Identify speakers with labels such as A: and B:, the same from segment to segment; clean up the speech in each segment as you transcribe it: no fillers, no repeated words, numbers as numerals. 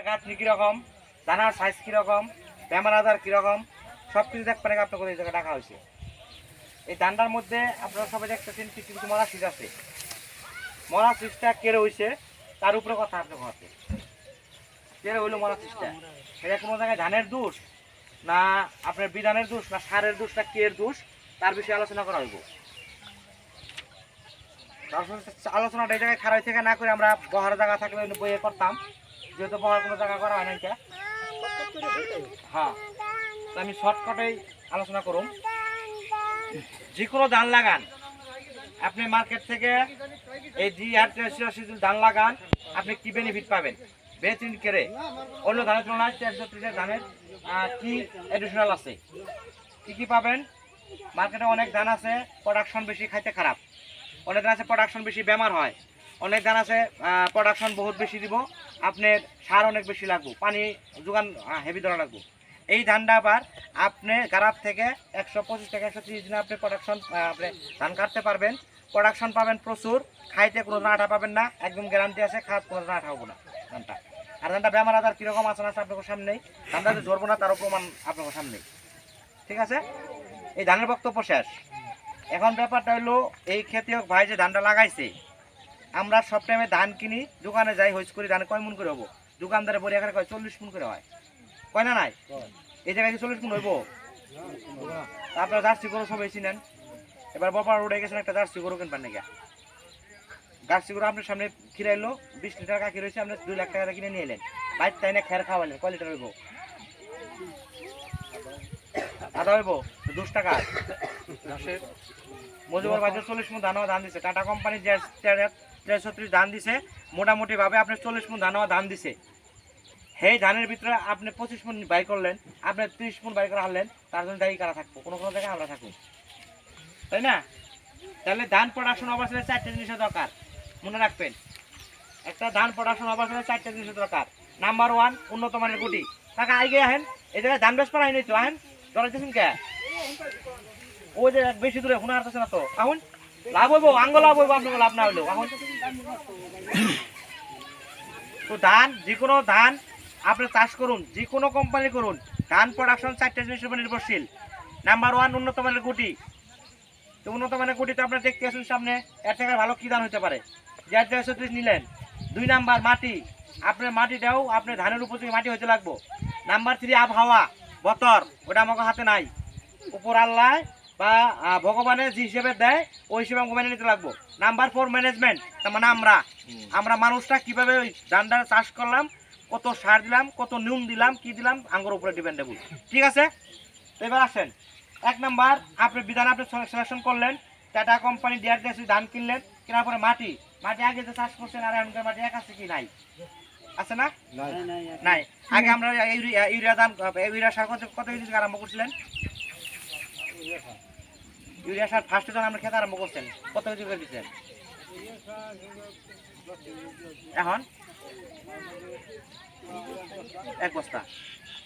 A: গাঁথনি কিরকম, দানার সাইজ কিরকম, বেমার আজার কিরকম, সব কিছু দেখবেন আপনাকে এই জায়গায় রাখা হয়েছে। এই ধানটার মধ্যে আপনারা সবাই দেখতেছেন কিছু কিছু মরা শীষ আছে। মরা শীষটা কেড়ে হয়েছে, তার উপরে কথা আপনার আছে কেড়ে হইলো মরা শীষটা। এটা কোনো জায়গায় ধানের দোষ না আপনার বিধানের দোষ না সারের দোষ না কের দোষ, তার বিষয়ে আলোচনা করা হইব। আলোচনাটা এই জায়গায় খারাপ থেকে না করে আমরা বহার জায়গা থাকলে বইয়ে করতাম, যেহেতু বহার কোনো জায়গা করা হয় না। হ্যাঁ, তো আমি শর্টকাটেই আলোচনা করুন। যে কোনো ধান লাগান আপনি মার্কেট থেকে এই ধান লাগান, আপনি কি বেনিফিট পাবেন বেচিন কেড়ে অন্য ধানের তুলনায় 430 ধানের কি এডিশনাল আছে, কি পাবেন। মার্কেটে অনেক ধান আছে প্রোডাকশন বেশি, খাইতে খারাপ। অনেক ধান আছে প্রোডাকশন বেশি, বেমার হয়। অনেক ধান আছে প্রোডাকশন বহুত বেশি দিব, আপনার সার অনেক বেশি লাগবে, পানি যোগান হেভি ধরা লাগবে। এই ধানটা আবার আপনি গারাপ থেকে 125 থেকে 130 দিনে আপনি প্রোডাকশন আপনি ধান কাটতে পারবেন, প্রোডাকশন পাবেন প্রচুর, খাইতে কোনো আঠা পাবেন না, একদম গ্যারান্টি আছে খাত কোনো আঠা হবো না ধানটা। আর ধানটা বেমার আজার কীরকম আছে না আপনার সামনেই, ধানটা যে ঝরবো না তারও প্রমাণ আপনার সামনেই। ঠিক আছে, এই ধানের বক্তব্য শেষ। এখন ব্যাপারটা হলো এই খেতিয়ক ভাই যে ধানটা লাগাইছে, আমরা সব টাইমে ধান কিনি, দোকানে যাই হইচ করি ধান কয় মন করে হবো, দোকানদারে বলি এখানে কয় 40 মন করে হয়, কয় না নাই? এই জায়গায় 40 মন হইব? আপনারা জার্সি গরু সবাই চিনেন, এবার বাবা উঠে গেছেন একটা জার্সি গরু কিনবেন নাকি। জার্সি গরু আপনার সামনে খিরাইলো 20 লিটার কাকি রয়েছে, আপনি 2 লাখ টাকা কিনে নিয়ে এলেন, বাইর তাই না খের খাওয়ালেন, কয় লিটার হইব? আধা হইব 10 টাকা। মজুবার বাজার 40 মন ধান দিছে, টাটা কোম্পানি 430 ধান দিছে, মোটামুটি ভাবে আপনি 40 মন ধান দিছে। সেই ধানের ভিতরে আপনি 25 মন বাই করলেন, আপনি 30 মন বাই করে হারলেন, তার জন্য দায়ী কারা থাকবো? কোনো কোনো জায়গায় আমরা থাকবো, তাই না? তাহলে ধান প্রোডাকশন অবস্থায় 4টে জিনিসের দরকার, মনে রাখবেন। একটা ধান প্রোডাকশন অবস্থায় 4টে জিনিসের দরকার। নাম্বার 1 উন্নত মানের গুটি। টাকা আগে আহেন, এই জায়গায় ধান বেশ পারাই নাই তো, আহেন ধরাইতেছেন কে? ওই যে বেশি দূরে শোনা আসতেছে না তো, এখন লাভ হইব, আঙ্গ লাভ হইব, আপনার লাভ না হইলেও। এখন তো ধান, যে কোনো ধান আপনি চাষ করুন, যে কোনো কোম্পানি করুন, ধান প্রোডাকশন 4টে জিনিসের উপর নির্ভরশীল। নাম্বার 1 উন্নত মানের গুটি। তো উন্নত মানের গুটি তো আপনার দেখতে আসুন সামনে, এর থেকে ভালো কি ধান হতে পারে? 430 নিলেন। 2 নাম্বার মাটি, আপনার মাটিটাও আপনার ধানের উপযোগী মাটি হইতে লাগবো। নাম্বার 3 আবহাওয়া বতর, ওটা আমাকে হাতে নাই, উপর আল্লাহ বা ভগবানের যে হিসেবে দেয় ওই হিসেবে আমাকে মেনে নিতে লাগবো। নাম্বার 4 ম্যানেজমেন্ট, তার মানে আমরা মানুষটা কিভাবে ওই ধানটা চাষ করলাম, কত সার দিলাম, কত নুন দিলাম, কি দিলাম, আঙ্গুর উপরে ডিপেন্ডেবল। ঠিক আছে, তো এবার আসেন 1 নাম্বার আপনি বিধান আপনি সিলেকশন করলেন, টাটা কোম্পানি ডিআরটিএস ধান কিনলেন, কেনার পরে মাটি আগে যে চাষ করছেন আর এখনকার মাটি এক আছে কি নাই? আছে না? নাই। আগে আমরা ইউরিয়া ধান ইউরিয়া সার কত কেজি আরম্ভ করছিলেন? ইউরিয়া সার ফার্স্টে যখন আমরা খেতে আরম্ভ করছেন কত কেজি করে দিচ্ছেন? এখন 1 বস্তা।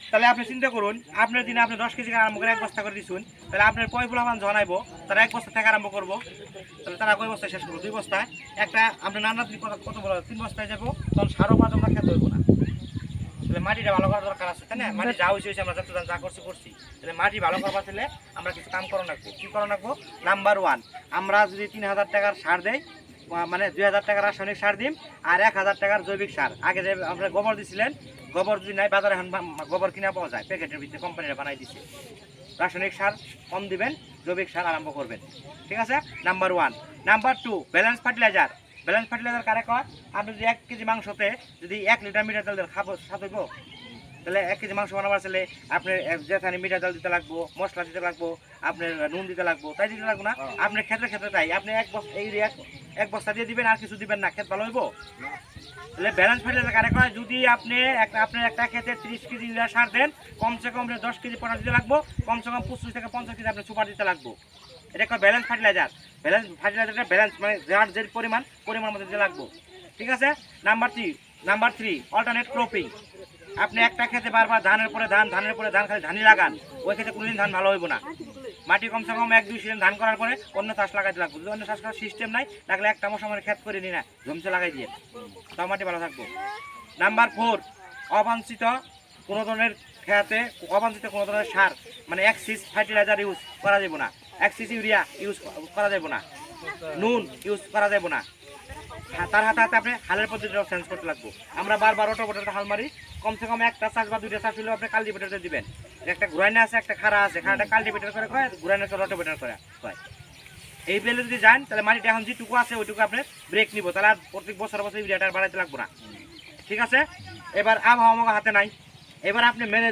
A: তাহলে আপনি চিন্তা করুন, আপনার দিনে আপনি 10 কেজি আরম্ভ করে 1 বস্তা করে দিচ্ছেন, তাহলে আপনার কয় পোলাপান জনাইবো, তারা 1 বস্তা থেকে আরম্ভ করবো, তাহলে তারা কয় বস্তায় শেষ করবো? 2 বস্তায়। একটা আপনি নানা কত বড় 3 বস্তায় যাবো, তখন সারও পাঁচ আমরা খেতে হইব না। তাহলে মাটিটা ভালো করার দরকার আছে, তাই না? মাটি যা হয়েছে আমরা যা করছি, তাহলে মাটি ভালো করবার হলে আমরা কিছু কাম করা রাখবো। কি করা রাখবো? নাম্বার 1, আমরা যদি 3000 টাকার সার দেই, মানে 2000 টাকার রাসায়নিক সার দিন আর 1000 টাকার জৈবিক সার। আগে যে আপনার গোবর দিছিলেন, গোবর যদি নাই বাজারে এখন গোবর কিনা পাওয়া যায়, প্যাকেটের ভিতরে কোম্পানিরা বানাই দিচ্ছে। রাসায়নিক সার কম দিবেন, জৈবিক সার আরম্ভ করবেন। ঠিক আছে, number 1। Number 2 balance fertiliser. Balance fertiliser কারে কয়? আপনি যদি 1 কেজি মাংসতে যদি 1 লিটার মিঠা তেল দেন, খাবো সাথইব? তাহলে 1 কেজি মাংস বানাবার ছেলে আপনার যেখানে মিঠা তেল দিতে লাগবো, মশলা দিতে লাগবো, আপনার নুন দিতে লাগবো, তাই দিতে লাগবো না? আপনার ক্ষেত্রে তাই আপনি 1 বস্তা দিয়ে দিবেন আর কিছু দিবেন না, ক্ষেত ভালো হইব? তাহলে ব্যালেন্স ফার্টিলাইজার কারে কয়? যদি আপনি আপনার একটা ক্ষেতে 30 কেজি ইউরিয়া সার দেন, কমসে কম 10 কেজি পটাশ দিতে লাগবো, কমসে কম 25 থেকে 50 কেজি আপনার সুপার দিতে লাগবো। এটা কয় ব্যালেন্স ফার্টিলাইজার। ব্যালেন্স ফার্টিলাইজারটা ব্যালেন্স মানে যার যে পরিমাণ মতো দিতে লাগবো। ঠিক আছে, নাম্বার 3 অল্টারনেট ক্রপিং। আপনি একটা খেতে বারবার ধানের পরে ধান খালি ধানই লাগান, ওই ক্ষেত্রে কোনোদিন ধান ভালো হইব না। মাটি কমসে কম 1-2 সিজন ধান করার পরে অন্য চাষ লাগাইতে লাগবে। যদি অন্য চাষ করার সিস্টেম নাই, লাগলে একটা মশামারি ক্ষেত করে নি না, জমছে লাগাই দিয়ে, তাও মাটি ভালো থাকবো। নাম্বার 4 অবাঞ্ছিত কোনো ধরনের খেয়াতে অবাঞ্ছিত কোনো ধরনের সার মানে এক্সিস ফার্টিলাইজার ইউজ করা যাবে না, এক্সিস ইউরিয়া ইউজ করা যাবে না, নুন ইউজ করা যাবে না। তার হাতে হাতে আপনি হালের পদ্ধতিটাও চেঞ্জ করতে লাগবো। আমরা বারবার রোটাভেটরতে হাল মারি, কমসে কম একটা চাষ বা দুইটা চাষ হলেও আপনি কাল্টিভেটরতে দিবেন। একটা ঘুরাইনা আছে, একটা খাড়া আছে, খাড়াটা কাল্টিভেটর করে কয়, ঘুরাইনা রোটাভেটর করে কয়। এই বেলে যদি যান তাহলে মাটিটা এখন যেটুকু আছে ওইটুকু আপনি ব্রেক নিব, তাহলে আর প্রত্যেক বছর বছর ইউরিয়াটা বাড়াইতে লাগবো না। ঠিক আছে, এবার আবহাওয়া আমাকে হাতে নাই, এবার আপনি ম্যানেজ